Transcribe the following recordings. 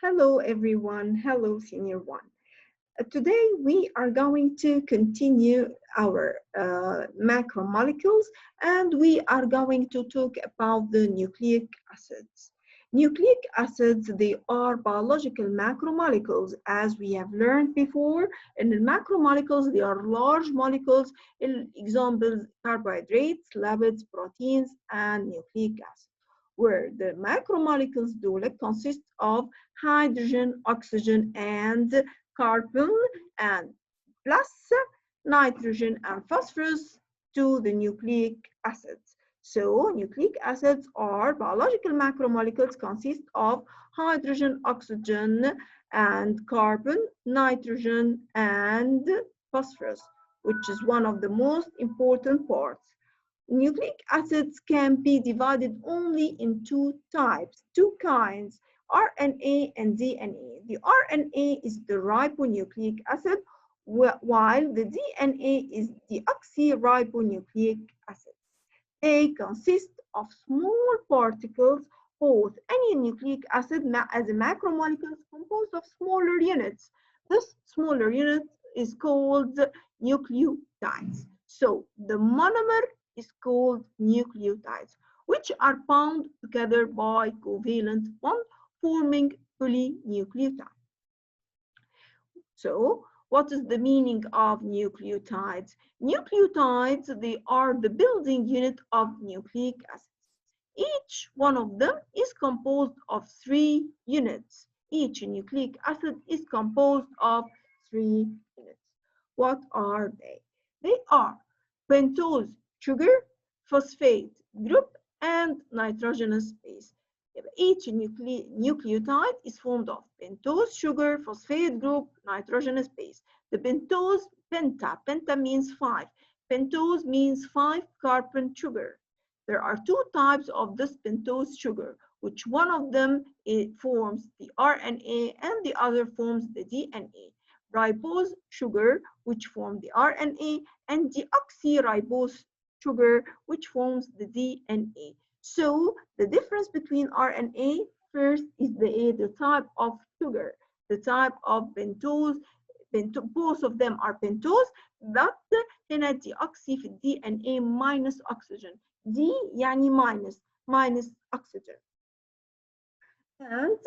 Hello, everyone. Hello, Senior One. Today, we are going to continue our macromolecules and we are going to talk about the nucleic acids. Nucleic acids, they are biological macromolecules, as we have learned before. In the macromolecules, they are large molecules, examples, carbohydrates, lipids, proteins, and nucleic acids, where the macromolecules do consist of hydrogen, oxygen, and carbon, and plus nitrogen and phosphorus to the nucleic acids. So nucleic acids are biological macromolecules consist of hydrogen, oxygen, and carbon, nitrogen, and phosphorus, which is one of the most important parts. Nucleic acids can be divided only in two types, two kinds, RNA and DNA. The RNA is the ribonucleic acid, while the DNA is the deoxyribonucleic acid. They consist of small particles. Both any nucleic acid as a macromolecule is composed of smaller units. This smaller unit is called nucleotides. So the monomer is called nucleotides, which are bound together by covalent bond, forming polynucleotides. So, what is the meaning of nucleotides? Nucleotides, they are the building unit of nucleic acids. Each one of them is composed of 3 units. Each nucleic acid is composed of 3 units. What are they? They are pentose sugar, phosphate group, and nitrogenous base. Each nucleotide is formed of pentose sugar, phosphate group, nitrogenous base. The pentose, penta means 5. Pentose means 5 carbon sugar. There are 2 types of this pentose sugar, which one of them forms the RNA and the other forms the DNA. Ribose sugar, which forms the RNA, and deoxyribose sugar, which forms the DNA. So the difference between RNA first is the type of sugar, the type of pentose. Both of them are pentose, but هنا deoxy في DNA minus oxygen. D يعني minus oxygen. And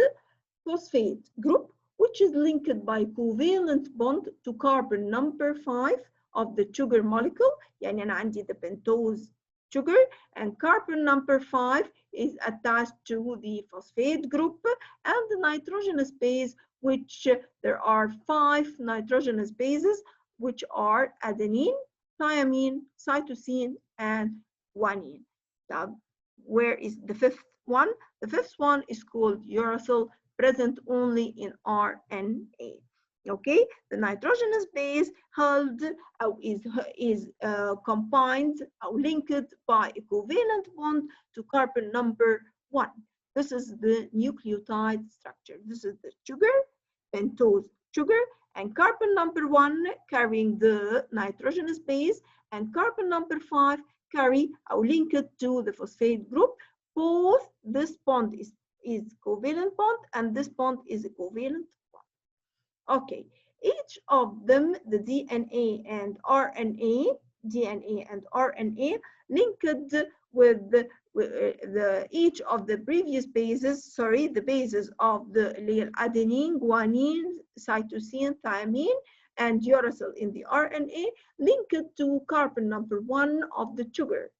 phosphate group, which is linked by covalent bond to carbon number 5 of the sugar molecule. يعني أنا عندي the pentose sugar, and carbon number 5 is attached to the phosphate group, and the nitrogenous base, which there are 5 nitrogenous bases, which are adenine, thymine, cytosine, and guanine. Now, where is the 5th one? The 5th one is called uracil, present only in RNA. Okay, the nitrogenous base held is combined or linked by a covalent bond to carbon number 1. This is the nucleotide structure. This is the sugar, pentose sugar, and carbon number 1 carrying the nitrogenous base, and carbon number 5 carry or linked to the phosphate group. Both this bond is covalent bond, and this bond is a covalent bond. Okay, each of them, the DNA and RNA, linked with each of the previous bases, the bases of the adenine, guanine, cytosine, thymine, and uracil in the RNA, linked to carbon number 1 of the sugar.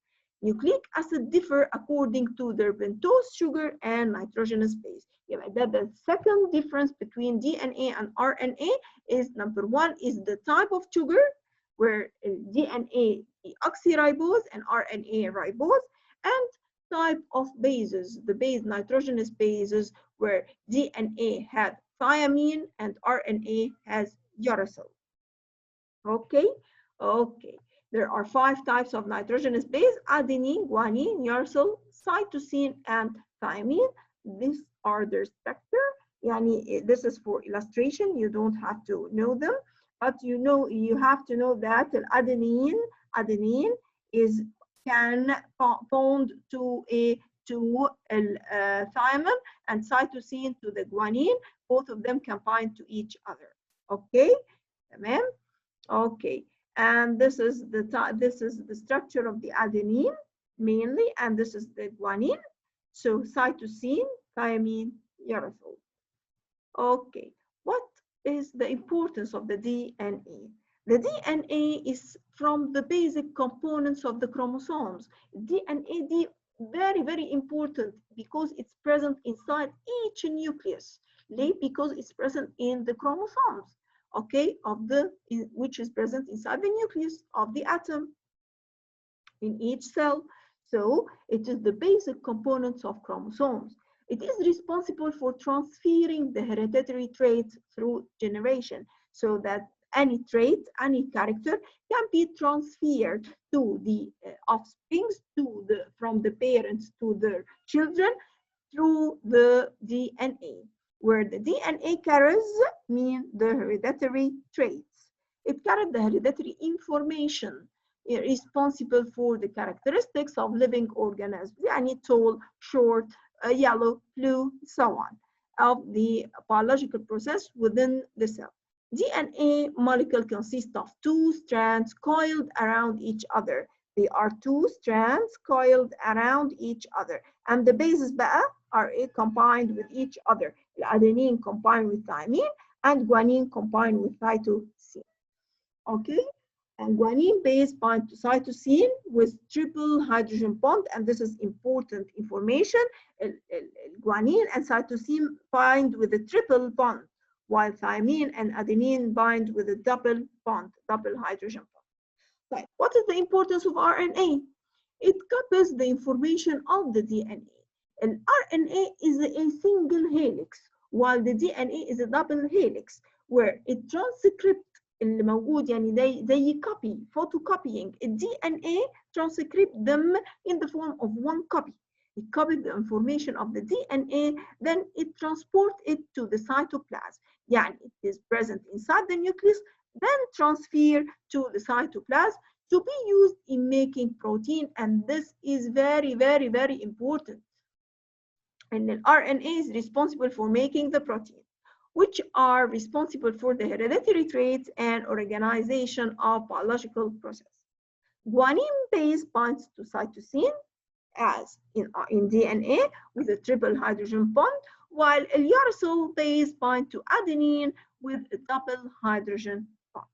Nucleic acid differ according to their pentose sugar and nitrogenous base. The second difference between DNA and RNA is number 1 is the type of sugar, where DNA deoxyribose and RNA ribose, and type of bases, the base nitrogenous bases, where DNA had thymine and RNA has uracil. Okay. There are 5 types of nitrogenous base: adenine, guanine, uracil, cytosine, and thymine. These are their structure. This is for illustration. You don't have to know them, but you have to know that adenine can bond to a to thymine and cytosine to the guanine. Both of them can bind to each other. Okay, تمام. Okay, and this is the structure of the adenine mainly, and this is the guanine. So cytosine, thymine, uracil. Okay, what is the importance of the DNA? The DNA is from the basic components of the chromosomes. DNA very, very important because it's present inside each nucleus. Because it's present in the chromosomes, okay, which is present inside the nucleus of the atom in each cell. So it is the basic components of chromosomes. It is responsible for transferring the hereditary traits through generation, so that any trait, any character can be transferred to the offsprings, from the parents to their children through the DNA, where the DNA carries the hereditary traits. It carries the hereditary information responsible for the characteristics of living organisms, يعني tall, short, yellow, blue, so on, of the biological process within the cell. DNA molecule consists of two strands coiled around each other. They are two strands coiled around each other, and the bases بقى are combined with each other. Adenine combined with thymine, and guanine combined with cytosine. Okay, and guanine base bind to cytosine with triple hydrogen bond, and this is important information. Guanine and cytosine bind with a triple bond, while thymine and adenine bind with a double bond, double hydrogen bond. Right. What is the importance of RNA? It copies the information of the DNA. And RNA is a single helix, while the DNA is a double helix, where it transcripts اللي موجود يعني زي copy, photocopying ال DNA, transcript them in the form of one copy. It copies the information of the DNA, then it transports it to the cytoplasm. يعني it is present inside the nucleus, then transfer to the cytoplasm to be used in making protein, and this is very, very, very important. And the RNA is responsible for making the protein, which are responsible for the hereditary traits and organization of biological process. Guanine base binds to cytosine, as in DNA, with a triple hydrogen bond, while uracil base binds to adenine with a double hydrogen bond.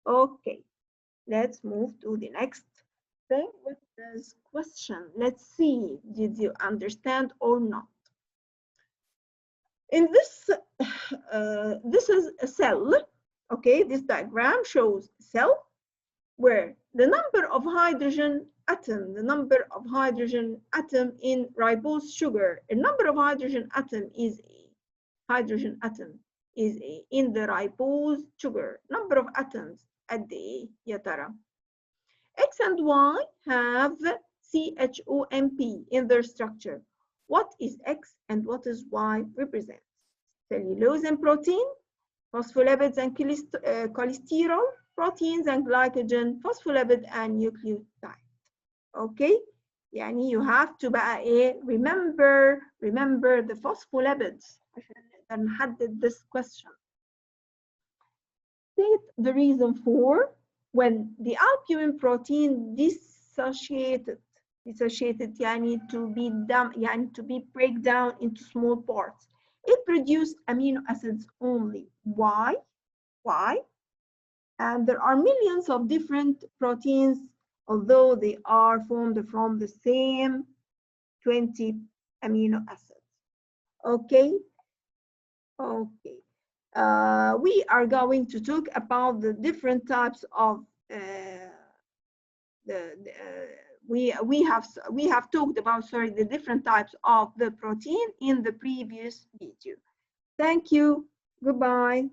Okay, let's move to the next thing with this question. Let's see, did you understand or not? In this, this is a cell, okay? This diagram shows a cell where the number of hydrogen atom, in ribose sugar, a number of hydrogen atom is in the ribose sugar. Number of atoms قد إيه يا ترى؟ X and Y have CHOMP in their structure. What is X and what is Y represent? Cellulose and protein, phospholipids and cholesterol, proteins and glycogen, phospholipid and nucleotide. Okay, يعني you have to بقى إيه remember the phospholipids عشان نقدر نحدد this question. State the reason for when the albumin protein dissociated يعني to be break down into small parts. It produced amino acids only. Why? And there are millions of different proteins, although they are formed from the same 20 amino acids. Okay. We are going to talk about the different types of we have talked about the different types of the protein in the previous video. Thank you. Goodbye.